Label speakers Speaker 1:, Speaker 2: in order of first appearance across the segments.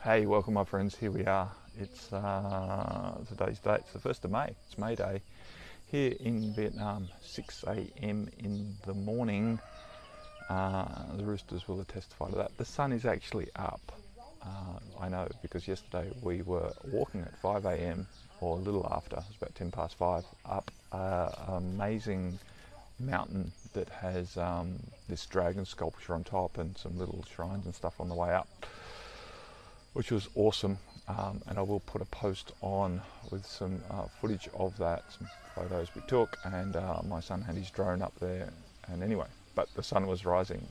Speaker 1: Hey, welcome my friends, here we are. It's today's date, it's the 1st of May, it's May Day. Here in Vietnam, 6 a.m. in the morning. The roosters will testify to that. The sun is actually up. I know because yesterday we were walking at 5 a.m. or a little after, it was about 10 past 5, up an amazing mountain that has this dragon sculpture on top and some little shrines and stuff on the way up, which was awesome. And I will put a post on with some footage of that, some photos we took, and my son had his drone up there. And anyway, but the sun was rising.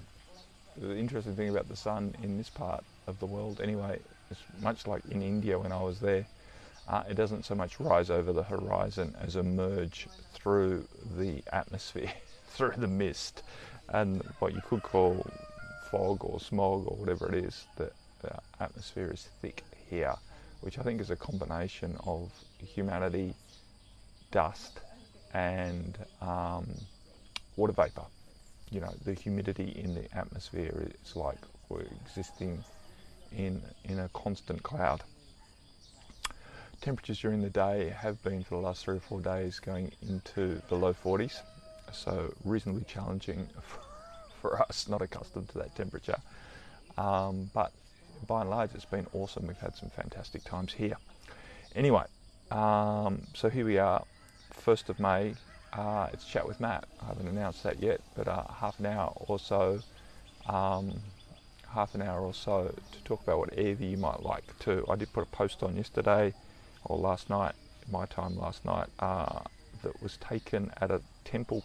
Speaker 1: The interesting thing about the sun in this part of the world anyway, is much like in India when I was there, it doesn't so much rise over the horizon as emerge through the atmosphere, through the mist, and what you could call fog or smog or whatever it is. The atmosphere is thick here, which I think is a combination of humanity, dust, and water vapor. You know, the humidity in the atmosphere is like we're existing in a constant cloud. Temperatures during the day have been for the last 3 or 4 days going into the low 40s, so reasonably challenging for us, not accustomed to that temperature. But by and large, it's been awesome. We've had some fantastic times here. Anyway, so here we are, 1st of May. It's Chat with Matt. I haven't announced that yet, but half an hour or so to talk about whatever you might like to. I did put a post on yesterday or last night, my time last night, that was taken at a temple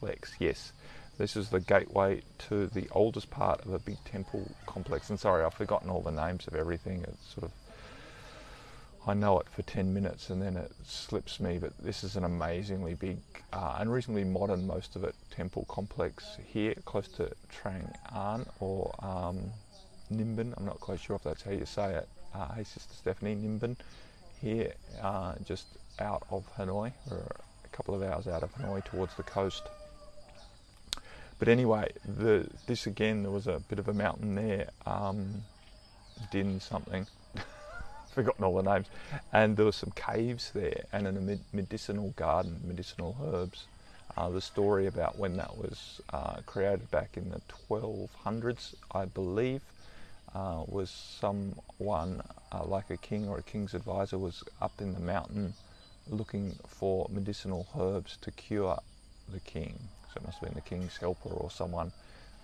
Speaker 1: complex. Yes, this is the gateway to the oldest part of a big temple complex. And sorry, I've forgotten all the names of everything. It's sort of, I know it for 10 minutes and then it slips me, but this is an amazingly big and reasonably modern, most of it, temple complex here close to Trang An or Ninh. I'm not quite sure if that's how you say it. Hey Sister Stephanie, Ninh here, just out of Hanoi, or a couple of hours out of Hanoi towards the coast. But anyway, this again, there was a bit of a mountain there, Din something, forgotten all the names, and there were some caves there and a medicinal garden, medicinal herbs. The story about when that was created back in the 1200s, I believe, was someone like a king or a king's advisor was up in the mountain looking for medicinal herbs to cure the king. So it must have been the king's helper or someone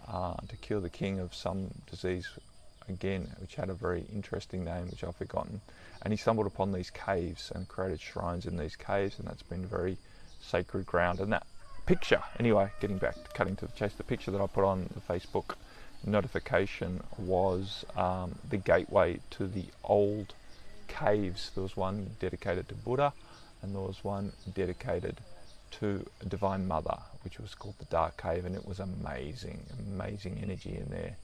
Speaker 1: to cure the king of some disease, again, which had a very interesting name, which I've forgotten. And he stumbled upon these caves and created shrines in these caves, and that's been very sacred ground. And that picture, anyway, getting back to cutting to the chase, the picture that I put on the Facebook notification was the gateway to the old caves. There was one dedicated to Buddha, and there was one dedicated to Divine Mother, which was called the Dark Cave, and it was amazing energy in there.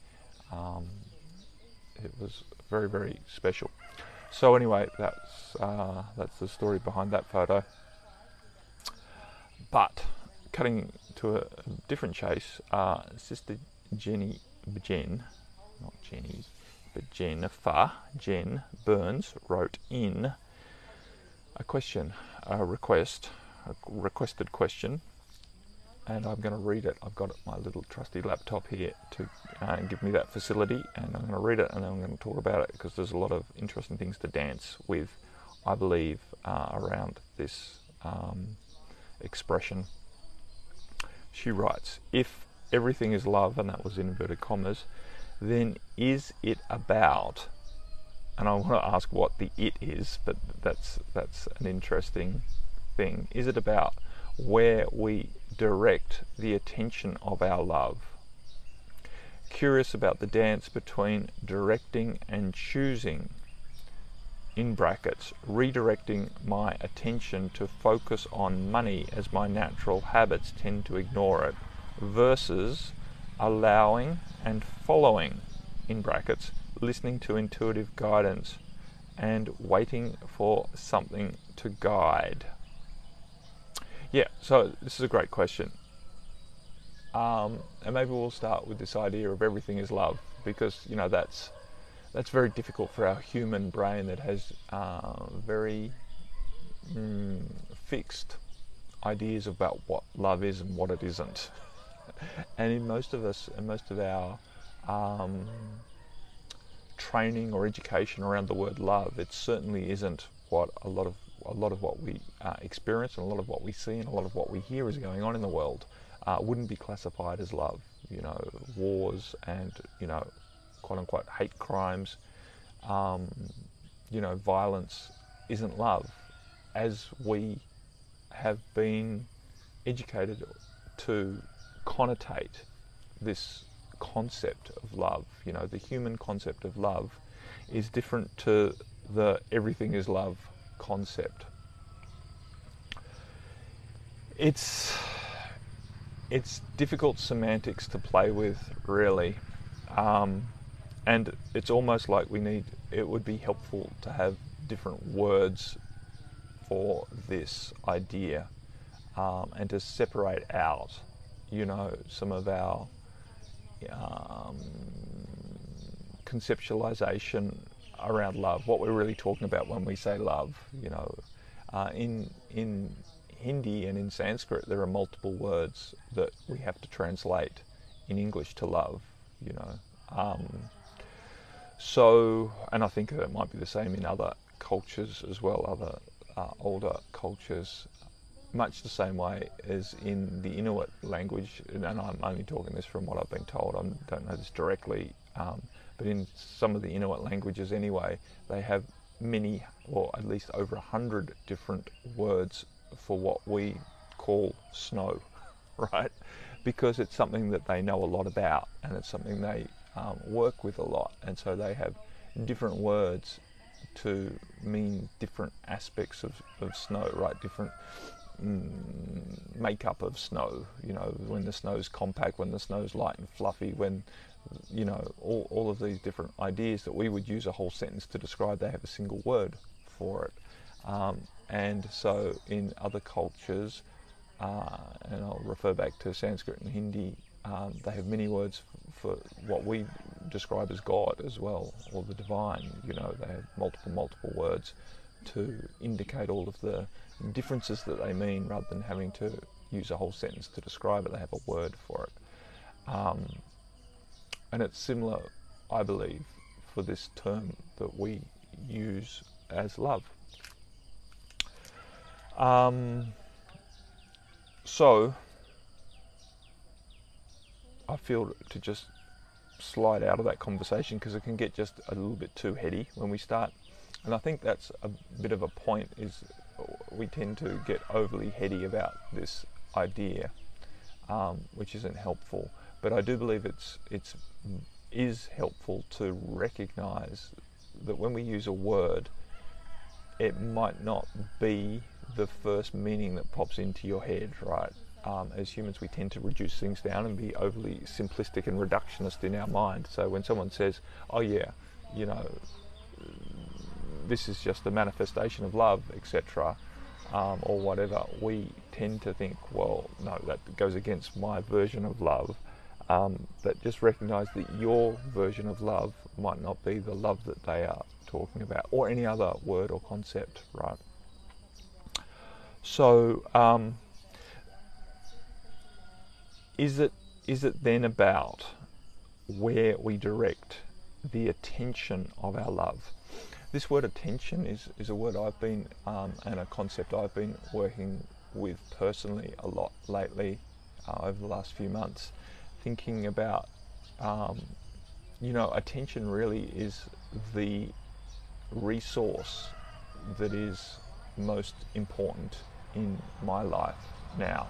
Speaker 1: It was very, very special. So anyway, that's the story behind that photo. But cutting to a different chase, Sister Jen Burns wrote in a question, a requested question, and I'm going to read it. I've got my little trusty laptop here to give me that facility, and I'm going to read it and then I'm going to talk about it because there's a lot of interesting things to dance with, I believe, around this expression. She writes, if everything is love, and that was in inverted commas, then is it about, and I want to ask what the it is, but that's an interesting thing. Is it about where we direct the attention of our love? Curious about the dance between directing and choosing, in brackets, redirecting my attention to focus on money as my natural habits tend to ignore it, versus allowing and following, in brackets, listening to intuitive guidance and waiting for something to guide. Yeah, so this is a great question. And maybe we'll start with this idea of everything is love, because, you know, that's that's very difficult for our human brain that has very fixed ideas about what love is and what it isn't. And in most of us, and most of our training or education around the word love, it certainly isn't what a lot of what we experience, and a lot of what we see, and a lot of what we hear is going on in the world wouldn't be classified as love. You know, wars and, you know, quote unquote hate crimes, you know, violence isn't love, as we have been educated to connotate this concept of love. You know, the human concept of love is different to the everything is love concept. It's difficult semantics to play with, really, and it's almost like it would be helpful to have different words for this idea, and to separate out, you know, some of our conceptualization around love, what we're really talking about when we say love. You know, in Hindi and in Sanskrit, there are multiple words that we have to translate in English to love, you know. So, and I think it might be the same in other cultures as well, other older cultures, much the same way as in the Inuit language. And I'm only talking this from what I've been told, I don't know this directly, but in some of the Inuit languages anyway, they have many, or at least over 100 different words for what we call snow, right? Because it's something that they know a lot about, and it's something they work with a lot, and so they have different words to mean different aspects of snow, right? Different makeup of snow, you know, when the snow's compact, when the snow's light and fluffy, when, you know, all of these different ideas that we would use a whole sentence to describe, they have a single word for it. And so in other cultures, and I'll refer back to Sanskrit and Hindi, they have many words for what we describe as God as well, or the divine. You know, they have multiple words to indicate all of the differences that they mean, rather than having to use a whole sentence to describe it. They have a word for it. And it's similar, I believe, for this term that we use as love. So I feel to just slide out of that conversation, because it can get just a little bit too heady when we start. And I think that's a bit of a point, is we tend to get overly heady about this idea, which isn't helpful. But I do believe it is helpful to recognize that when we use a word, it might not be the first meaning that pops into your head, right? As humans, we tend to reduce things down and be overly simplistic and reductionist in our mind. So when someone says, oh yeah, you know, this is just a manifestation of love, etc., or whatever, we tend to think, well, no, that goes against my version of love. But just recognize that your version of love might not be the love that they are talking about, or any other word or concept, right? So is it then about where we direct the attention of our love? This word attention is a word I've been, and a concept I've been working with personally a lot lately, over the last few months, thinking about, you know, attention really is the resource that is most important in my life now.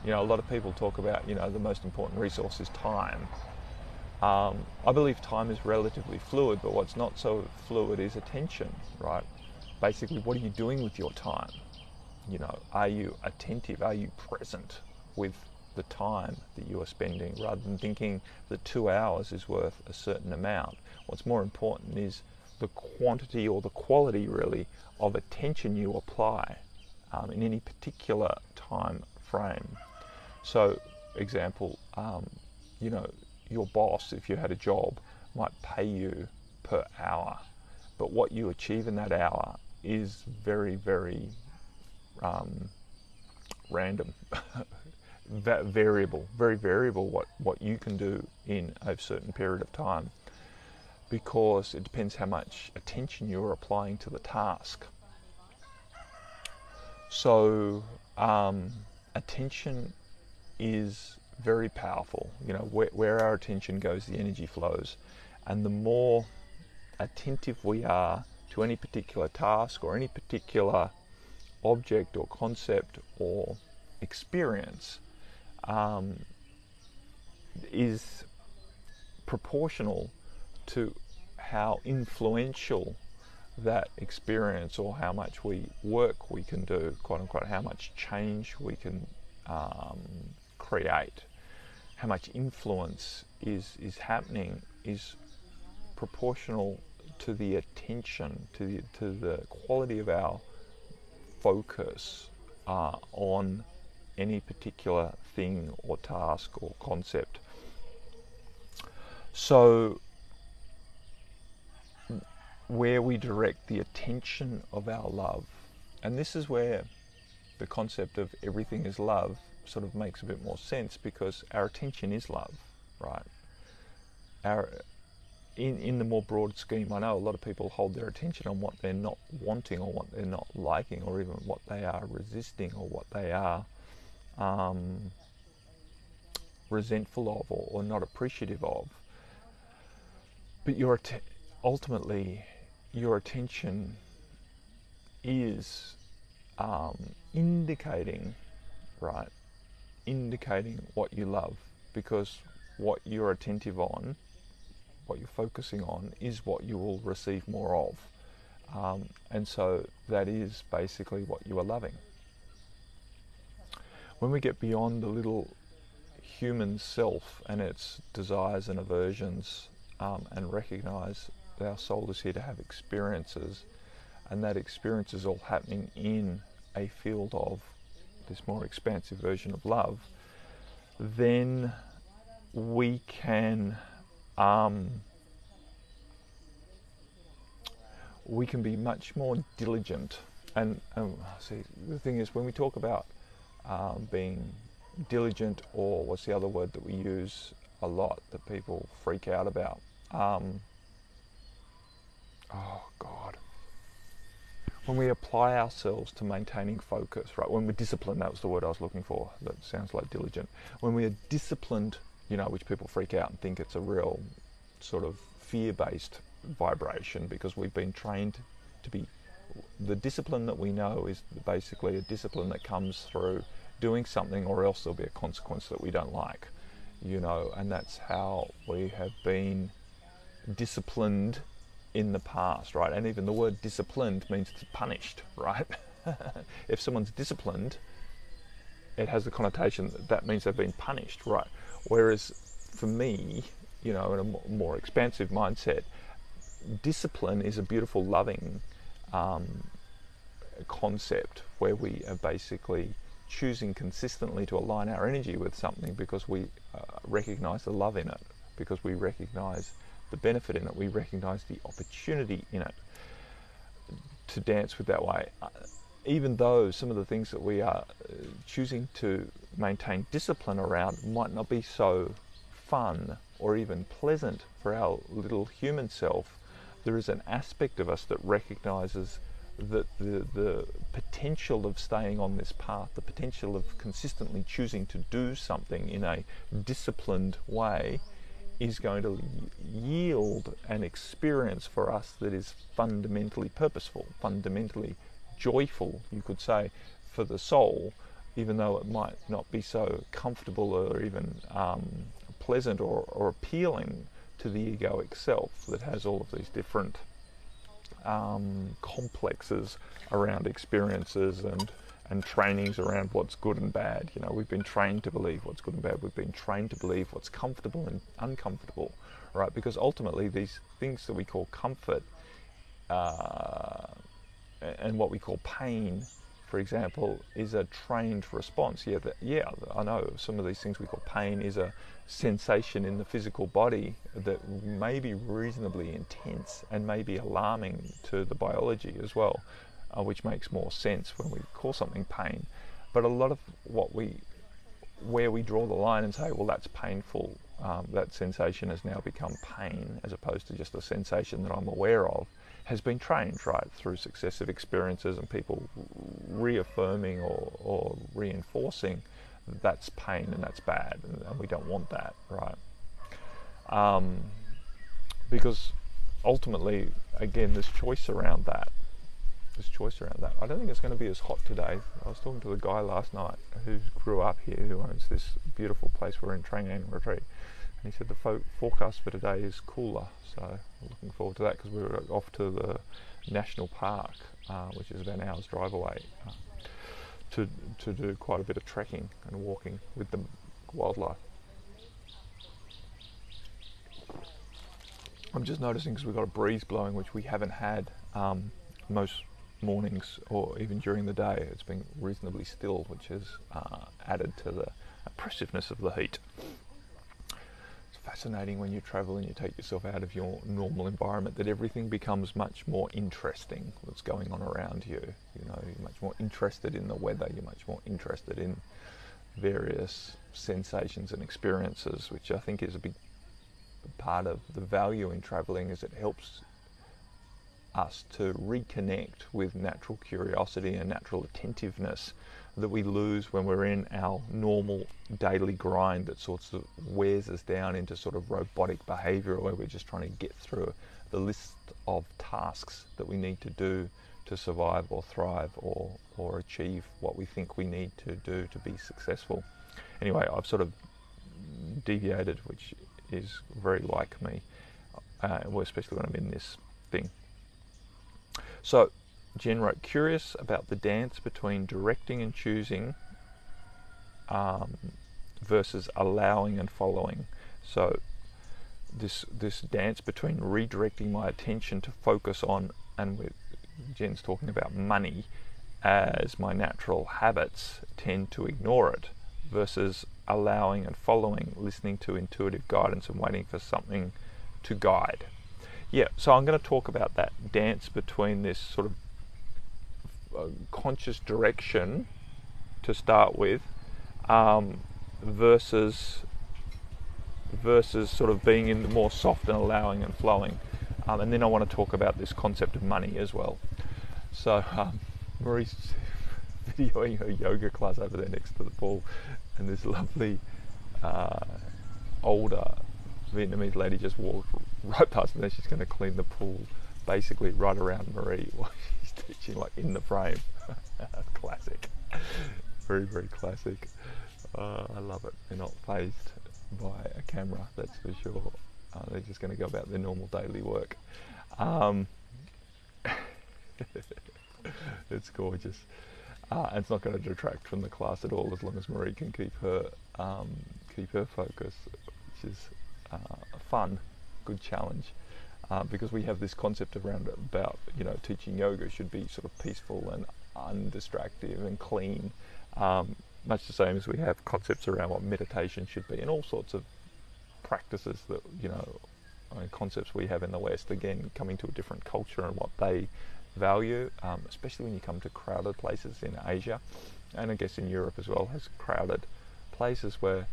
Speaker 1: You know, a lot of people talk about, you know, the most important resource is time. I believe time is relatively fluid, but what's not so fluid is attention, right? Basically, what are you doing with your time? You know, are you attentive? Are you present with the time that you are spending, rather than thinking that 2 hours is worth a certain amount? What's more important is the quantity, or the quality really, of attention you apply in any particular time frame. So, example, you know, your boss, if you had a job, might pay you per hour, but what you achieve in that hour is very, very random, variable, very variable what you can do in a certain period of time, because it depends how much attention you're applying to the task. So attention is very powerful. You know, where our attention goes, the energy flows, and the more attentive we are to any particular task or any particular object or concept or experience is proportional to how influential that experience, or how much work we can do, quote unquote, how much change we can create, how much influence is happening, is proportional to the attention, to the quality of our focus on any particular thing or task or concept. So where we direct the attention of our love, and this is where the concept of everything is love sort of makes a bit more sense, because our attention is love, right? In the more broad scheme, I know a lot of people hold their attention on what they're not wanting, or what they're not liking, or even what they are resisting, or what they are resentful of, or not appreciative of. But ultimately, your attention is indicating what you love, because what you're attentive on, what you're focusing on, is what you will receive more of. And so that is basically what you are loving. When we get beyond the little human self and its desires and aversions, and recognize that our soul is here to have experiences, and that experience is all happening in a field of this more expansive version of love, then we can be much more diligent. And see, the thing is, when we talk about being diligent, or what's the other word that we use a lot that people freak out about? When we apply ourselves to maintaining focus, right? When we're disciplined, that was the word I was looking for. That sounds like diligent. When we are disciplined, which people freak out and think it's a real sort of fear-based vibration, because we've been trained to be. The discipline that we know is basically a discipline that comes through doing something, or else there'll be a consequence that we don't like, and that's how we have been disciplined in the past, right? And even the word disciplined means it's punished, right? If someone's disciplined, it has the connotation that means they've been punished, right? Whereas for me, in a more expansive mindset, discipline is a beautiful, loving concept, where we are basically choosing consistently to align our energy with something, because we recognize the love in it, because we recognize the benefit in it, we recognize the opportunity in it to dance with that way. Even though some of the things that we are choosing to maintain discipline around might not be so fun or even pleasant for our little human self, there is an aspect of us that recognizes that the potential of staying on this path, the potential of consistently choosing to do something in a disciplined way, is going to yield an experience for us that is fundamentally purposeful, fundamentally joyful, you could say, for the soul, even though it might not be so comfortable or even pleasant or appealing to the egoic self that has all of these different complexes around experiences and trainings around what's good and bad. We've been trained to believe what's good and bad. We've been trained to believe what's comfortable and uncomfortable, right? Because ultimately these things that we call comfort and what we call pain for example, is a trained response. Yeah, I know some of these things we call pain is a sensation in the physical body that may be reasonably intense and may be alarming to the biology as well, which makes more sense when we call something pain. But a lot of where we draw the line and say, well, that's painful, that sensation has now become pain as opposed to just a sensation that I'm aware of, has been trained, right, through successive experiences and people reaffirming or reinforcing that's pain and that's bad, and we don't want that, right? Because ultimately, again, there's choice around that. I don't think it's going to be as hot today. I was talking to the guy last night who grew up here, who owns this beautiful place we're in, Trangang Retreat, and he said the forecast for today is cooler, so I'm looking forward to that because we're off to the national park, which is about an hour's drive away, to do quite a bit of trekking and walking with the wildlife. I'm just noticing because we've got a breeze blowing, which we haven't had most mornings or even during the day. It's been reasonably still, which has added to the oppressiveness of the heat. Fascinating when you travel and you take yourself out of your normal environment that everything becomes much more interesting what's going on around you. You know, you're much more interested in the weather, you're much more interested in various sensations and experiences, which I think is a big part of the value in traveling, is it helps us to reconnect with natural curiosity and natural attentiveness that we lose when we're in our normal daily grind that sort of wears us down into sort of robotic behavior, where we're just trying to get through the list of tasks that we need to do to survive or thrive or achieve what we think we need to do to be successful. Anyway, I've sort of deviated, which is very like me, especially when I'm in this thing. So Jen wrote, curious about the dance between directing and choosing versus allowing and following. So this dance between redirecting my attention to focus on, and with Jen's talking about money, as my natural habits tend to ignore it, versus allowing and following, listening to intuitive guidance and waiting for something to guide. Yeah, so I'm going to talk about that dance between this sort of conscious direction to start with, versus sort of being in the more soft and allowing and flowing. And then I want to talk about this concept of money as well. So Marie's videoing her yoga class over there next to the pool, and this lovely older Vietnamese lady just walked right past, and then she's going to clean the pool basically right around Marie while she's teaching, like in the frame. Classic. Very, very classic. I love it. They're not fazed by a camera, that's for sure. They're just going to go about their normal daily work. It's gorgeous. And it's not going to detract from the class at all, as long as Marie can keep her focus, which is a fun, good challenge. Because we have this concept about teaching yoga should be sort of peaceful and undistractive and clean, much the same as we have concepts around what meditation should be, and all sorts of practices that concepts we have in the West, again coming to a different culture and what they value, especially when you come to crowded places in Asia, and I guess in Europe as well, has crowded places where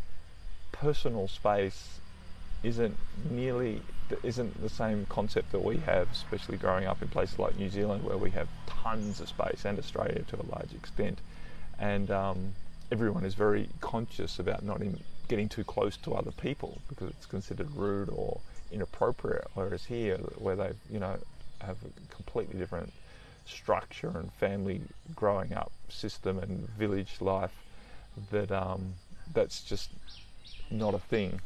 Speaker 1: personal space isn't the same concept that we have, especially growing up in places like New Zealand, where we have tons of space, and Australia to a large extent, and everyone is very conscious about not getting too close to other people because it's considered rude or inappropriate, whereas here, where they have a completely different structure and family growing up system and village life, that's just not a thing.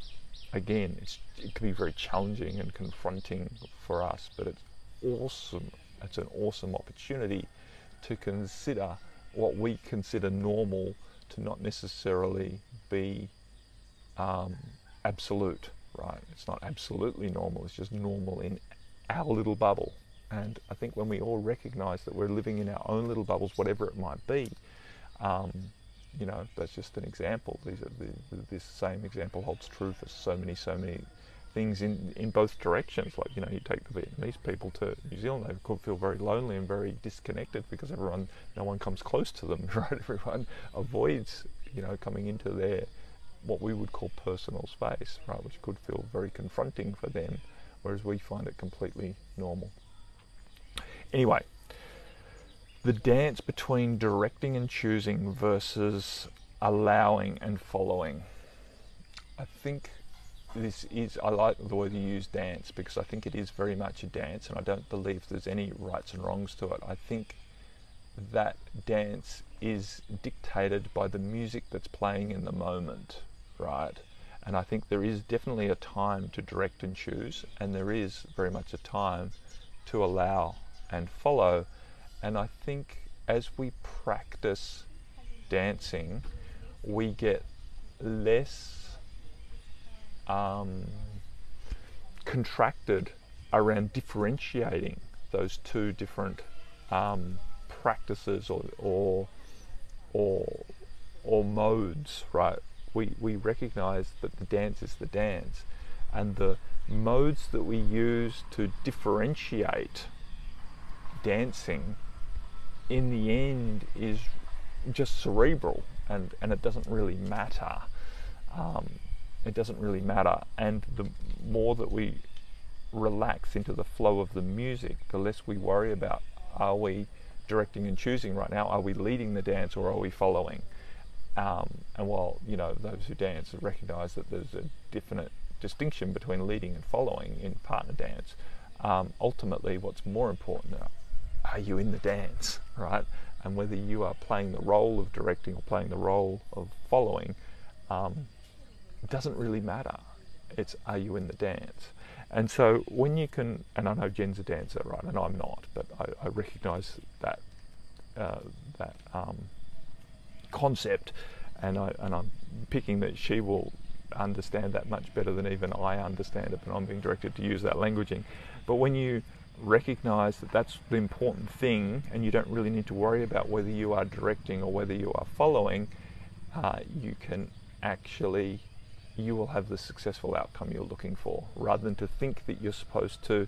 Speaker 1: Again, it can be very challenging and confronting for us, but it's awesome. It's an awesome opportunity to consider what we consider normal to not necessarily be absolute, right? It's not absolutely normal, it's just normal in our little bubble. And I think when we all recognize that we're living in our own little bubbles, whatever it might be, you know, that's just an example. This same example holds true for so many things in both directions. Like, you know, you take the Vietnamese people to New Zealand, they could feel very lonely and very disconnected because no one comes close to them, right? Everyone avoids, you know, coming into their, what we would call personal space, right? Which could feel very confronting for them, whereas we find it completely normal. Anyway, the dance between directing and choosing versus allowing and following. I think I like the way you use dance, because I think it is very much a dance, and I don't believe there's any rights and wrongs to it. I think that dance is dictated by the music that's playing in the moment, right? And I think there is definitely a time to direct and choose, and there is very much a time to allow and follow. And I think as we practice dancing, we get less contracted around differentiating those two different practices or modes, right? We recognize that the dance is the dance, and the modes that we use to differentiate dancing in the end is just cerebral, and it doesn't really matter. It doesn't really matter, and the more that we relax into the flow of the music, the less we worry about, are we directing and choosing right now? Are we leading the dance, or are we following? And while, you know, those who dance recognize that there's a definite distinction between leading and following in partner dance, ultimately what's more important, are you in the dance, right? And whether you are playing the role of directing or playing the role of following, it doesn't really matter. It's, are you in the dance? And so when you can, and I know Jen's a dancer, right, and I'm not, but I recognise that concept, and I'm picking that she will understand that much better than even I understand it, but I'm being directed to use that languaging. But when you recognise that that's the important thing, and you don't really need to worry about whether you are directing or whether you are following, you can actually, you will have the successful outcome you're looking for, rather than to think that you're supposed to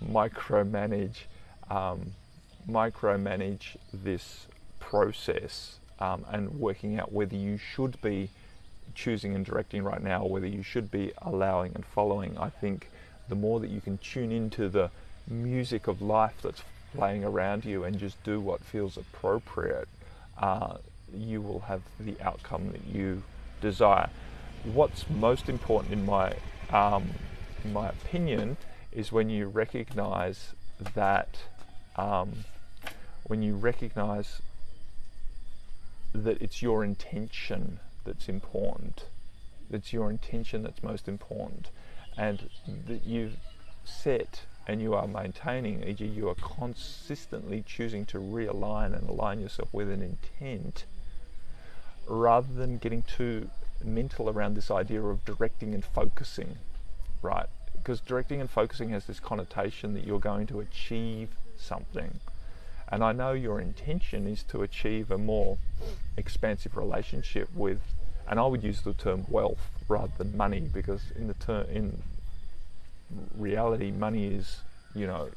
Speaker 1: micromanage this process, and working out whether you should be choosing and directing right now, or whether you should be allowing and following. I think the more that you can tune into the music of life that's playing around you and just do what feels appropriate, you will have the outcome that you desire. What's most important in my opinion is when you recognize that it's your intention that's important. It's your intention that's most important, and that you've set and you are maintaining, e.g. you are consistently choosing to realign and align yourself with an intent, rather than getting too mental around this idea of directing and focusing, right? Because directing and focusing has this connotation that you're going to achieve something. And I know your intention is to achieve a more expansive relationship with, and I would use the term wealth rather than money, because in reality, money is, you know,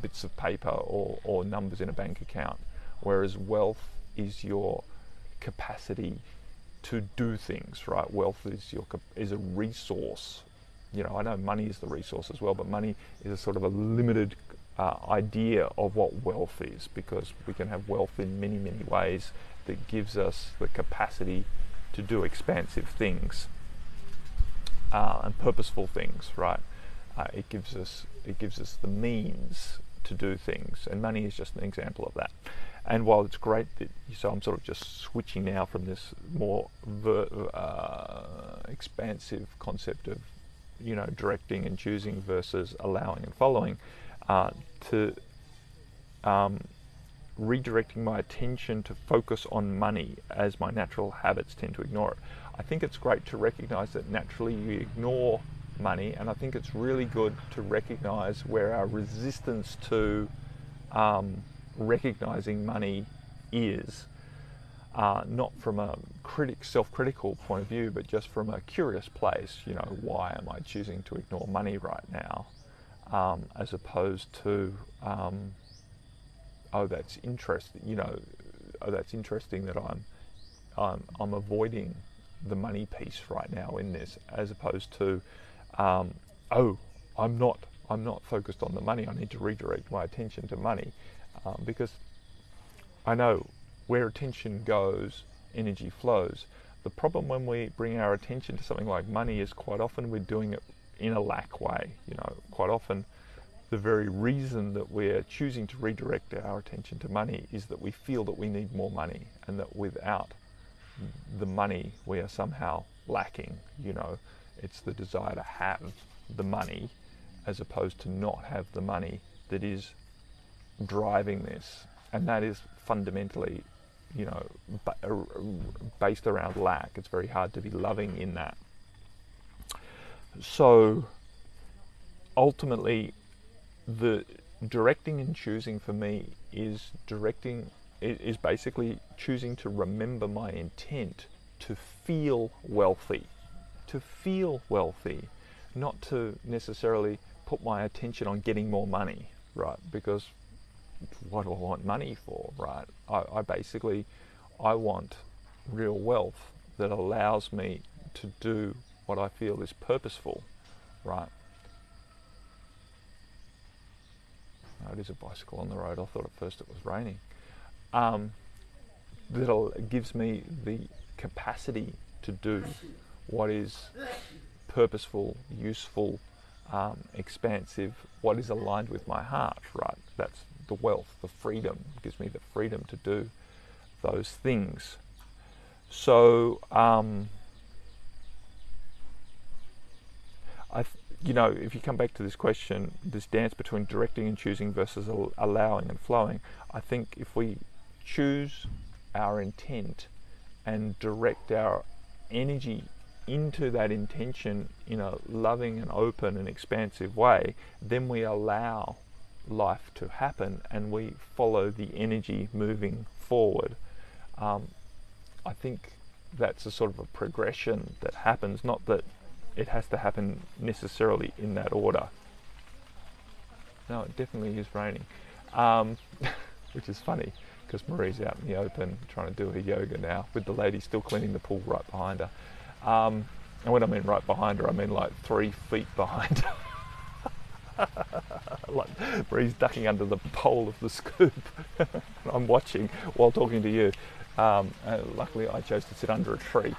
Speaker 1: bits of paper or numbers in a bank account, whereas wealth is your capacity to do things, right? Wealth is a resource. You know, I know money is the resource as well, but money is a sort of a limited idea of what wealth is, because we can have wealth in many ways that gives us the capacity to do expansive things and purposeful things, right? It gives us the means to do things, and money is just an example of that. And while it's great that, so I'm sort of just switching now from this more expansive concept of, you know, directing and choosing versus allowing and following, to redirecting my attention to focus on money, as my natural habits tend to ignore it. I think it's great to recognize that naturally you ignore money, and I think it's really good to recognize where our resistance to recognizing money is, not from a self-critical point of view, but just from a curious place. You know, why am I choosing to ignore money right now, as opposed to oh, that's interesting. You know, oh, that's interesting that I'm avoiding the money piece right now in this, as opposed to oh, I'm not focused on the money. I need to redirect my attention to money, because I know where attention goes, energy flows. The problem when we bring our attention to something like money is quite often we're doing it in a lack way. You know, quite often the very reason that we're choosing to redirect our attention to money is that we feel that we need more money, and that without the money we are somehow lacking. You know, it's the desire to have the money as opposed to not have the money that is driving this, and that is fundamentally, you know, based around lack. It's very hard to be loving in that. So ultimately, the directing and choosing for me is basically choosing to remember my intent to feel wealthy, not to necessarily put my attention on getting more money, right? Because what do I want money for, right? I want real wealth that allows me to do what I feel is purposeful, right? Oh, it is a bicycle on the road. I thought at first it was raining. That gives me the capacity to do what is purposeful, useful, expansive, what is aligned with my heart, right? That's the wealth, the freedom. It gives me the freedom to do those things. So, you know, if you come back to this question, this dance between directing and choosing versus allowing and flowing, I think if we choose our intent and direct our energy into that intention in a loving and open and expansive way, then we allow life to happen and we follow the energy moving forward. I think that's a sort of a progression that happens, not that it has to happen necessarily in that order. No, it definitely is raining, which is funny because Marie's out in the open trying to do her yoga now, with the lady still cleaning the pool right behind her. And when I mean right behind her, I mean like 3 feet behind her. Like Marie's ducking under the pole of the scoop. I'm watching while talking to you. Luckily I chose to sit under a tree.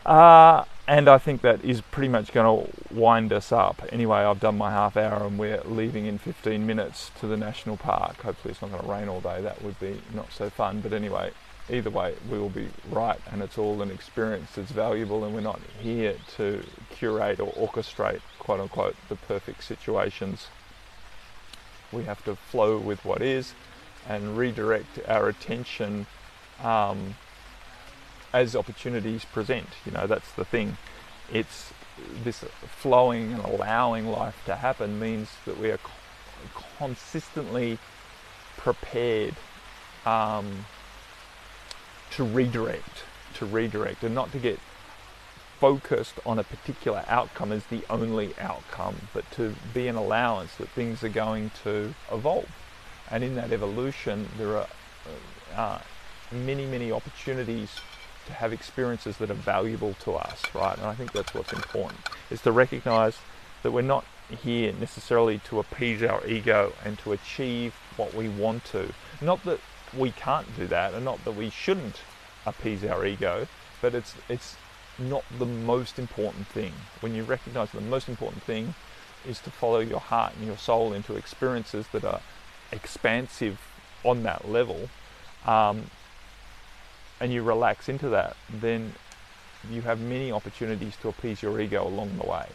Speaker 1: And I think that is pretty much going to wind us up. Anyway, I've done my half hour and we're leaving in 15 minutes to the national park. Hopefully it's not going to rain all day. That would be not so fun. But anyway, either way, we will be right, and it's all an experience that's valuable, and we're not here to curate or orchestrate, quote unquote, the perfect situations. We have to flow with what is and redirect our attention as opportunities present. You know, that's the thing. It's this flowing and allowing life to happen means that we are consistently prepared to redirect and not to get focused on a particular outcome as the only outcome, but to be an allowance that things are going to evolve. And in that evolution, there are many opportunities to have experiences that are valuable to us, right? And I think that's what's important, is to recognize that we're not here necessarily to appease our ego and to achieve what we want to. Not that we can't do that, and not that we shouldn't appease our ego, but it's not the most important thing. When you recognize the most important thing is to follow your heart and your soul into experiences that are expansive on that level, and you relax into that, then you have many opportunities to appease your ego along the way,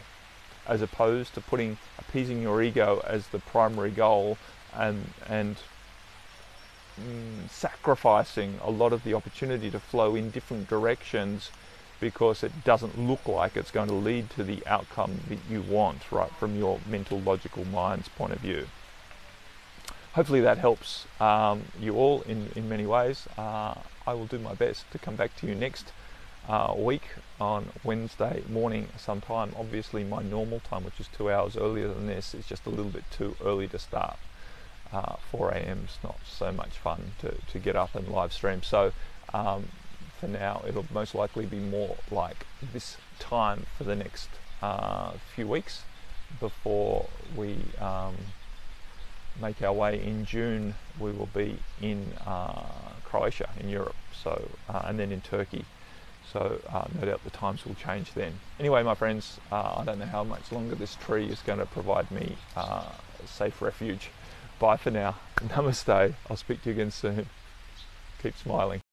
Speaker 1: as opposed to putting appeasing your ego as the primary goal and sacrificing a lot of the opportunity to flow in different directions because it doesn't look like it's going to lead to the outcome that you want, right, from your mental, logical mind's point of view. Hopefully that helps you all in many ways. I will do my best to come back to you next week on Wednesday morning sometime. Obviously my normal time, which is 2 hours earlier than this, is just a little bit too early to start. 4 a.m. is not so much fun to get up and live stream. So for now, it'll most likely be more like this time for the next few weeks before we make our way in June. We will be in Croatia in Europe, so and then in Turkey. So no doubt the times will change then. Anyway, my friends, I don't know how much longer this tree is going to provide me safe refuge. Bye for now. Namaste. I'll speak to you again soon. Keep smiling.